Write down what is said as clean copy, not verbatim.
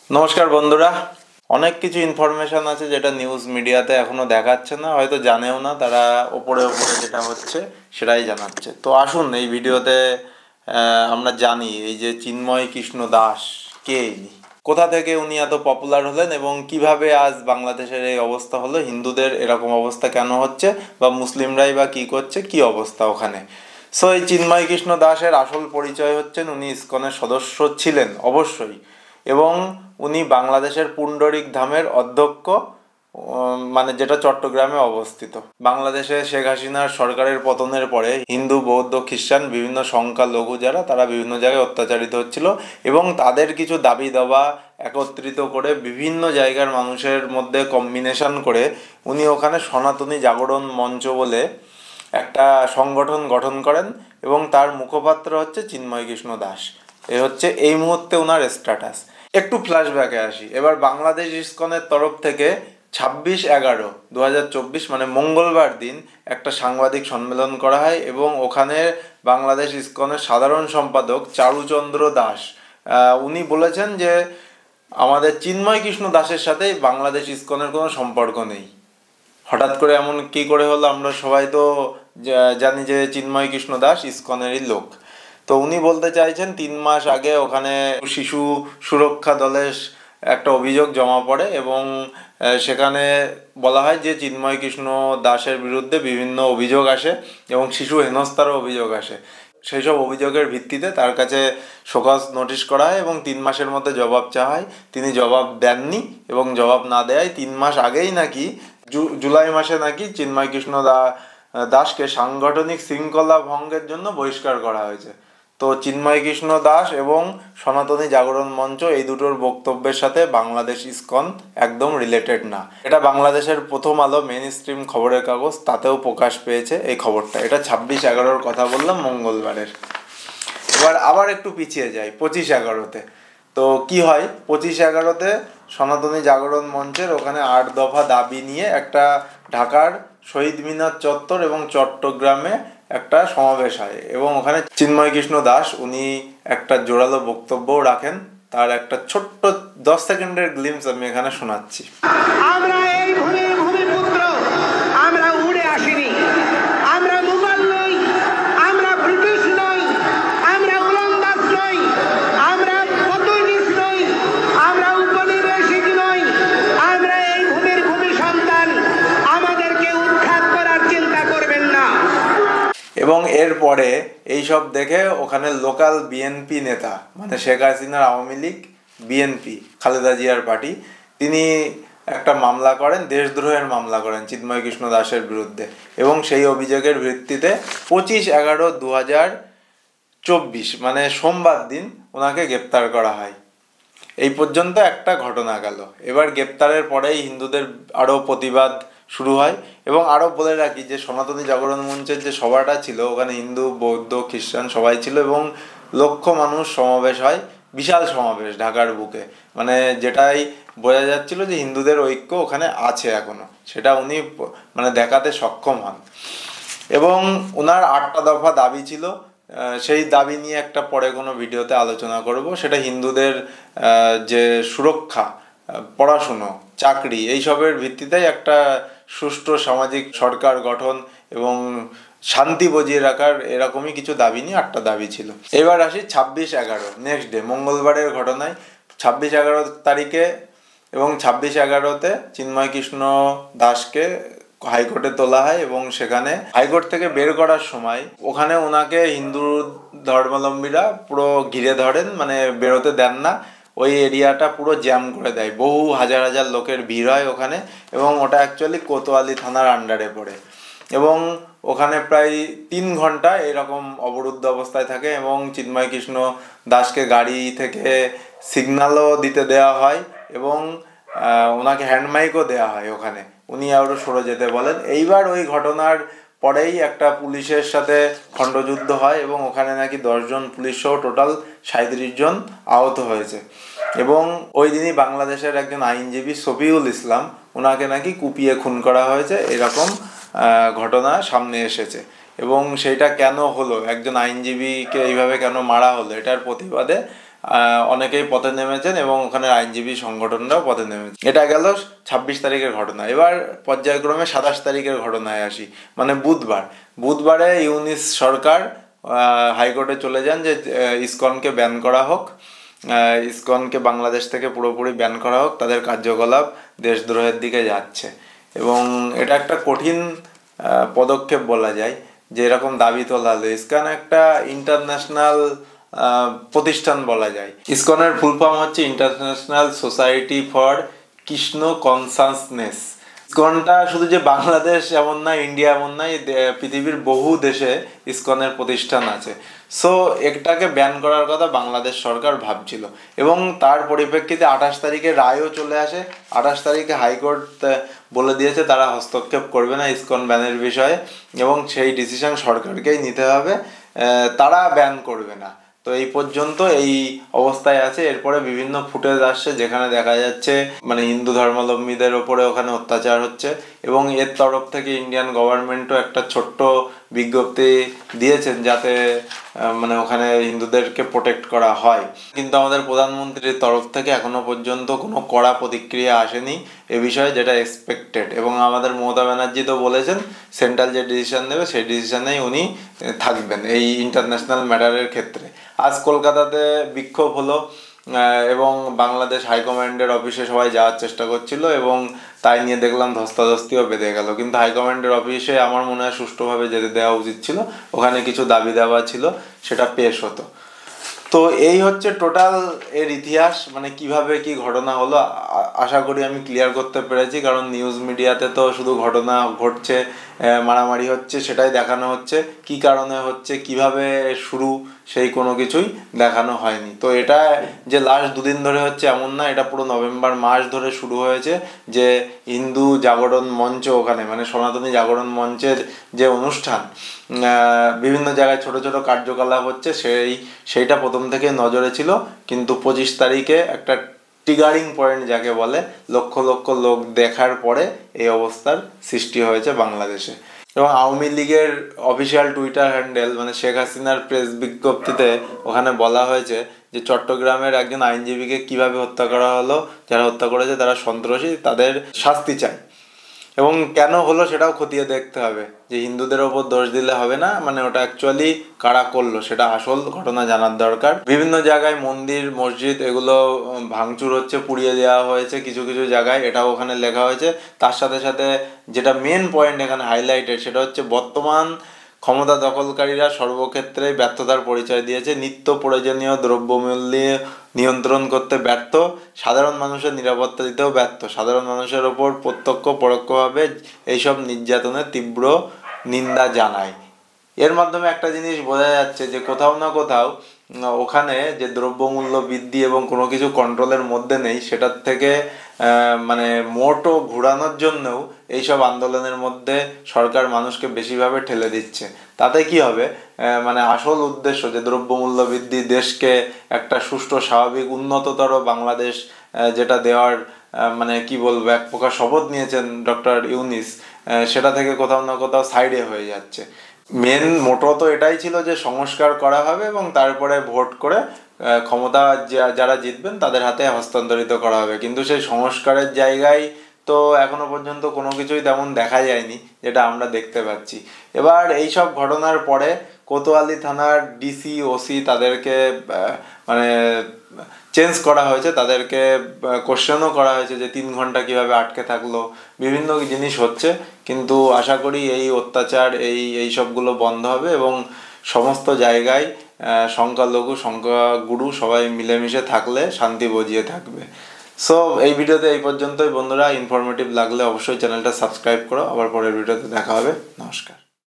নমস্কার বন্ধুরা। অনেক কিছু ইনফরমেশন আছে যেটা নিউজ মিডিয়াতে এখনো দেখাচ্ছে না, হয়তো জানেও না, তারা ওপরে ওপরে যেটা হচ্ছে সেটাই জানাচ্ছে। তো আসুন এই ভিডিওতে আমরা জানি এই যে চিন্ময় কৃষ্ণ দাস কে, ইনি কোথা থেকে উনি এত পপুলার হলেন এবং কিভাবে আজ বাংলাদেশের এই অবস্থা হলো, হিন্দুদের এরকম অবস্থা কেন হচ্ছে, বা মুসলিমরাই বা কি করছে, কি অবস্থা ওখানে। সো এই চিন্ময় কৃষ্ণ দাসের আসল পরিচয় হচ্ছেন, উনি ইসকনের সদস্য ছিলেন অবশ্যই, এবং উনি বাংলাদেশের পুণ্ডরিক ধামের অধ্যক্ষ, মানে যেটা চট্টগ্রামে অবস্থিত। বাংলাদেশে শেখ হাসিনার সরকারের পতনের পরে হিন্দু, বৌদ্ধ, খ্রিস্টান বিভিন্ন সংখ্যালঘু যারা, তারা বিভিন্ন জায়গায় অত্যাচারিত হচ্ছিল এবং তাদের কিছু দাবি দাবা একত্রিত করে বিভিন্ন জায়গার মানুষের মধ্যে কম্বিনেশন করে উনি ওখানে সনাতনী জাগরণ মঞ্চ বলে একটা সংগঠন গঠন করেন এবং তার মুখপাত্র হচ্ছে চিন্ময় কৃষ্ণ দাস। এ হচ্ছে এই মুহূর্তে ওনার স্ট্যাটাস। একটু ফ্ল্যাশব্যাকে আসি। এবার বাংলাদেশ ইসকনের তরফ থেকে 26/11/2024 মানে মঙ্গলবার দিন একটা সাংবাদিক সম্মেলন করা হয় এবং ওখানে বাংলাদেশ ইসকনের সাধারণ সম্পাদক চারুচন্দ্র দাস উনি বলেছেন যে আমাদের চিন্ময় কৃষ্ণ দাসের সাথে বাংলাদেশ ইসকনের কোনো সম্পর্ক নেই। হঠাৎ করে এমন কি করে হলো? আমরা সবাই তো জানি যে চিন্ময় কৃষ্ণ দাস ইসকনেরই লোক। তো উনি বলতে চাইছেন 3 মাস আগে ওখানে শিশু সুরক্ষা দলের একটা অভিযোগ জমা পড়ে এবং সেখানে বলা হয় যে চিন্ময় কৃষ্ণ দাসের বিরুদ্ধে বিভিন্ন অভিযোগ আসে এবং শিশু হেনস্থারও অভিযোগ আসে। সেই সব অভিযোগের ভিত্তিতে তার কাছে শোকজ নোটিশ করা হয় এবং 3 মাসের মধ্যে জবাব চাওয়া হয়। তিনি জবাব দেননি এবং জবাব না দেয় 3 মাস আগেই নাকি জুলাই মাসে নাকি চিন্ময় কৃষ্ণ দাসকে সাংগঠনিক শৃঙ্খলা ভঙ্গের জন্য বহিষ্কার করা হয়েছে। তো চিন্ময় কৃষ্ণ দাস এবং সনাতনী জাগরণ মঞ্চ এই দুটোর বক্তব্যের সাথে বাংলাদেশ ইসকন একদম রিলেটেড না। এটা বাংলাদেশের প্রথম আলো মেইন স্ট্রিম খবরের কাগজ, তাতেও প্রকাশ পেয়েছে এই খবরটা। এটা 26/11 কথা বললাম, মঙ্গলবারের। এবার আবার একটু পিছিয়ে যাই 25/11-তে। তো কি হয় 25/11-তে সনাতনী জাগরণ মঞ্চের ওখানে 8 দফা দাবি নিয়ে একটা ঢাকার শহীদ মিনার চত্বর এবং চট্টগ্রামে একটা সমাবেশ হয় এবং ওখানে চিন্ময় কৃষ্ণ দাস উনি একটা জোরালো বক্তব্যও রাখেন। তার একটা ছোট্ট 10 সেকেন্ডের গ্লিমস আমি এখানে শোনাচ্ছি। আমরা এই ভূমির ভূমিপুত্র, আমরা উড়ে আসিনি, আমরা মুঘল নই, আমরা ব্রিটিশ নই, আমরা উলন্দাজ নই, আমরা পর্তুগিজ নই, আমরা উপনিবেশিক নই, আমরা এই ভূমির ভূমি সন্তান। আমাদেরকে উৎখাত করার চিন্তা করবেন না। এবং এরপরে এইসব দেখে ওখানে লোকাল বিএনপি নেতা, মানে শেখ হাসিনার আওয়ামী লীগ, বিএনপি খালেদা জিয়ার পার্টি, তিনি একটা মামলা করেন, দেশদ্রোহের মামলা করেন চিন্ময় কৃষ্ণ দাসের বিরুদ্ধে এবং সেই অভিযোগের ভিত্তিতে 25/11/2024 মানে সোমবার দিন ওনাকে গ্রেপ্তার করা হয়। এই পর্যন্ত একটা ঘটনা গেল। এবার গ্রেপ্তারের পরেই হিন্দুদের আরও প্রতিবাদ শুরু হয় এবং আরও বলে রাখি যে সনাতনী জাগরণ মঞ্চের যে সভাটা ছিল ওখানে হিন্দু, বৌদ্ধ, খ্রিস্টান সবাই ছিল এবং লক্ষ মানুষ সমাবেশ হয়, বিশাল সমাবেশ ঢাকার বুকে। মানে যেটাই বোঝা যাচ্ছিল যে হিন্দুদের ঐক্য ওখানে আছে এখনো, সেটা উনি মানে দেখাতে সক্ষম হন। এবং ওনার 8টা দফা দাবি ছিল, সেই দাবি নিয়ে একটা পরে কোনো ভিডিওতে আলোচনা করব। সেটা হিন্দুদের যে সুরক্ষা, পড়াশুনো, চাকরি, এইসবের ভিত্তিতেই একটা সুষ্ঠু সামাজিক সরকার গঠন এবং শান্তি বজিয়ে রাখার এরকমই কিছু দাবি নিয়ে 8টা দাবি ছিল। এবার আসি 26/11 নেক্সট ডে, মঙ্গলবারের ঘটনায়। 26/11 তারিখে এবং 26/11-তে চিন্ময় কৃষ্ণ দাসকে হাইকোর্টে তোলা হয় এবং সেখানে হাইকোর্ট থেকে বের করার সময় ওখানে ওনাকে হিন্দু ধর্মাবলম্বীরা পুরো ঘিরে ধরেন, মানে বেরোতে দেন না। ওই এরিয়াটা পুরো জ্যাম করে দেয়, বহু হাজার হাজার লোকের ভিড় হয় ওখানে এবং ওটা অ্যাকচুয়ালি কোতোয়ালি থানার আন্ডারে পড়ে এবং ওখানে প্রায় 3 ঘন্টা এরকম অবরুদ্ধ অবস্থায় থাকে এবং চিন্ময় কৃষ্ণ দাসকে গাড়ি থেকে সিগন্যালও দিতে দেওয়া হয় এবং ওনাকে হ্যান্ডমাইকও দেওয়া হয় ওখানে, উনি আরও সরে যেতে বলেন। এইবার ওই ঘটনার পরেই একটা পুলিশের সাথে খণ্ডযুদ্ধ হয় এবং ওখানে নাকি 10 জন পুলিশ সহ টোটাল 37 জন আহত হয়েছে এবং ওই দিনই বাংলাদেশের একজন আইনজীবী শফিউল ইসলাম, ওনাকে নাকি কুপিয়ে খুন করা হয়েছে, এরকম ঘটনা সামনে এসেছে। এবং সেইটা কেন হলো, একজন আইনজীবীকে এইভাবে কেন মারা হলো, এটার প্রতিবাদে অনেকেই পথে নেমেছেন এবং ওখানে আইনজীবী সংগঠনরাও পথে নেমেছে। এটা গেল 26 তারিখের ঘটনা। এবার পর্যায়ক্রমে 27 তারিখের ঘটনায় আসি, মানে বুধবারে ইউনিস সরকার হাইকোর্টে চলে যান যে ইসকনকে ব্যান করা হোক, ইসকনকে বাংলাদেশ থেকে পুরোপুরি ব্যান করা হোক, তাদের কার্যকলাপ দেশদ্রোহের দিকে যাচ্ছে। এবং এটা একটা কঠিন পদক্ষেপ বলা যায় যে এরকম দাবি তোলা হলো। ইসকন একটা ইন্টারন্যাশনাল প্রতিষ্ঠান বলা যায়। ইসকনের ফুল ফর্ম হচ্ছে international society for Krishna consciousness. ইসকনটা শুধু যে বাংলাদেশ এমন না, ইন্ডিয়া এমন না, পৃথিবীর বহু দেশে ইসকনের প্রতিষ্ঠান আছে। সো এটাকে ব্যান করার কথা বাংলাদেশ সরকার ভাবছিল এবং তার পরিপ্রেক্ষিতে 28 তারিখে রায়ও চলে আসে। 28 তারিখে হাইকোর্ট বলে দিয়েছে তারা হস্তক্ষেপ করবে না ইসকন ব্যানের বিষয়ে এবং সেই ডিসিশন সরকারকেই নিতে হবে, তারা ব্যান করবে না। তো এই পর্যন্ত এই অবস্থায় আছে। এরপরে বিভিন্ন ফুটেজ আসছে যেখানে দেখা যাচ্ছে মানে হিন্দু ধর্মাবলম্বীদের ওপরে ওখানে অত্যাচার হচ্ছে এবং এর তরফ থেকে ইন্ডিয়ান গভর্নমেন্টও একটা ছোট্ট বিজ্ঞপ্তি দিয়েছেন যাতে মানে ওখানে হিন্দুদেরকে প্রোটেক্ট করা হয়। কিন্তু আমাদের প্রধানমন্ত্রীর তরফ থেকে এখনো পর্যন্ত কোনো কড়া প্রতিক্রিয়া আসেনি এ বিষয়ে, যেটা এক্সপেক্টেড। এবং আমাদের মমতা ব্যানার্জি তো বলেছেন সেন্ট্রাল যে ডিসিশন নেবে সেই ডিসিশনেই উনি থাকবেন এই ইন্টারন্যাশনাল ম্যাটারের ক্ষেত্রে। আজ কলকাতাতে বিক্ষোভ হলো এবং বাংলাদেশ হাইকমান্ডের অফিসে সবাই যাওয়ার চেষ্টা করছিল এবং তাই নিয়ে দেখলাম ধস্তাধস্তিও বেঁধে গেল। কিন্তু হাইকমান্ডের অফিসে আমার মনে হয় সুষ্ঠুভাবে যেতে দেওয়া উচিত ছিল, ওখানে কিছু দাবি দাবা ছিল, সেটা পেশ হতো। তো এই হচ্ছে টোটাল এর ইতিহাস, মানে কিভাবে কি ঘটনা হলো। আশা করি আমি ক্লিয়ার করতে পেরেছি, কারণ নিউজ মিডিয়াতে তো শুধু ঘটনা ঘটছে, মারামারি হচ্ছে, সেটাই দেখানো হচ্ছে। কি কারণে হচ্ছে, কিভাবে শুরু, সেই কোনো কিছুই দেখানো হয়নি। তো এটা যে লাস্ট 2 দিন ধরে হচ্ছে এমন না, এটা পুরো নভেম্বর মাস ধরে শুরু হয়েছে। যে হিন্দু জাগরণ মঞ্চ, ওখানে মানে সনাতনী জাগরণ মঞ্চের যে অনুষ্ঠান, বিভিন্ন জায়গায় ছোট ছোট কার্যকলাপ হচ্ছে, সেইটা প্রথম থেকে নজরে ছিল। কিন্তু 25 তারিখে একটা ট্রিগারিং পয়েন্ট যাকে বলে, লক্ষ লক্ষ লোক দেখার পরে এই অবস্থার সৃষ্টি হয়েছে বাংলাদেশে। এবং আওয়ামী লীগের অফিসিয়াল টুইটার হ্যান্ডেল মানে শেখ হাসিনার প্রেস বিজ্ঞপ্তিতে ওখানে বলা হয়েছে যে চট্টগ্রামের একজন আইনজীবীকে কিভাবে হত্যা করা হলো, যারা হত্যা করেছে তারা সন্ত্রাসী, তাদের শাস্তি চাই। এবং কেন হলো সেটাও খতিয়ে দেখতে হবে, যে হিন্দুদের ওপর দোষ দিলে হবে না, মানে ওটা অ্যাকচুয়ালি কারা করলো সেটা আসল ঘটনা জানার দরকার। বিভিন্ন জায়গায় মন্দির মসজিদ এগুলো ভাঙচুর হচ্ছে, পুড়িয়ে দেওয়া হয়েছে কিছু কিছু জায়গায়, এটাও ওখানে লেখা হয়েছে। তার সাথে সাথে যেটা মেন পয়েন্ট এখানে হাইলাইটেড, সেটা হচ্ছে বর্তমান ক্ষমতা দখলকারীরা সর্বক্ষেত্রে ব্যর্থতার পরিচয় দিয়েছে, নিত্য প্রয়োজনীয় দ্রব্যমূল্যে নিয়ন্ত্রণ করতে ব্যর্থ, সাধারণ মানুষের নিরাপত্তা দিতেও ব্যর্থ, সাধারণ মানুষের ওপর প্রত্যক্ষ পরোক্ষভাবে এইসব নির্যাতনের তীব্র নিন্দা জানায়। এর মাধ্যমে একটা জিনিস বোঝা যাচ্ছে যে কোথাও না কোথাও ওখানে যে দ্রব্যমূল্য বৃদ্ধি এবং কোনো কিছু কন্ট্রোলের মধ্যে নেই, সেটার থেকে মানে মোটও ঘোরানোর জন্যও এইসব আন্দোলনের মধ্যে সরকার মানুষকে বেশিভাবে ঠেলে দিচ্ছে। তাতে কি হবে, মানে আসল উদ্দেশ্য যে দ্রব্যমূল্য বৃদ্ধি, দেশকে একটা সুষ্ঠু স্বাভাবিক উন্নততর বাংলাদেশ যেটা দেওয়ার মানে কি বলবো এক প্রকার শপথ নিয়েছেন ডক্টর ইউনিস, সেটা থেকে কোথাও না কোথাও সাইডে হয়ে যাচ্ছে। মেন মোটো তো এটাই ছিল যে সংস্কার করা হবে এবং তারপরে ভোট করে ক্ষমতা যারা জিতবেন তাদের হাতে হস্তান্তরিত করা হবে। কিন্তু সেই সংস্কারের জায়গায় তো এখনো পর্যন্ত কোনো কিছুই তেমন দেখা যায়নি, যেটা আমরা দেখতে পাচ্ছি। এবার এইসব ঘটনার পরে কোতোয়ালি থানার ডিসি ওসি তাদেরকে মানে চেঞ্জ করা হয়েছে, তাদেরকে কোশ্চেনও করা হয়েছে যে 3 ঘন্টা কিভাবে আটকে থাকলো, বিভিন্ন জিনিস হচ্ছে। কিন্তু আশা করি এই অত্যাচার এই সবগুলো বন্ধ হবে এবং সমস্ত জায়গায় সংখ্যালঘু সংখ্যাগুরু সবাই মিলেমিশে থাকলে শান্তি বজিয়ে থাকবে। সো এই ভিডিওতে এই পর্যন্তই বন্ধুরা। ইনফরমেটিভ লাগলে অবশ্যই চ্যানেলটা সাবস্ক্রাইব করো। আবার পরের ভিডিওতে দেখা হবে। নমস্কার।